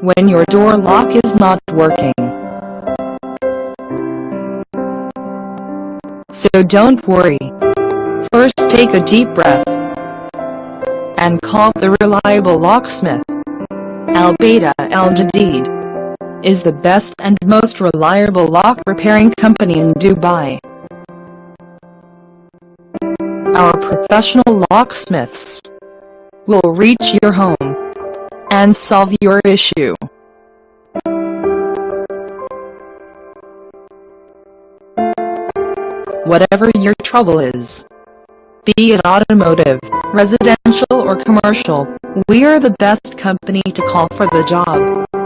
when your door lock is not working. So don't worry. First take a deep breath and call the reliable locksmith. Al Beta Al Jadid is the best and most reliable lock repairing company in Dubai. Our professional locksmiths will reach your home and solve your issue. Whatever your trouble is, be it automotive, residential or commercial, we're the best company to call for the job.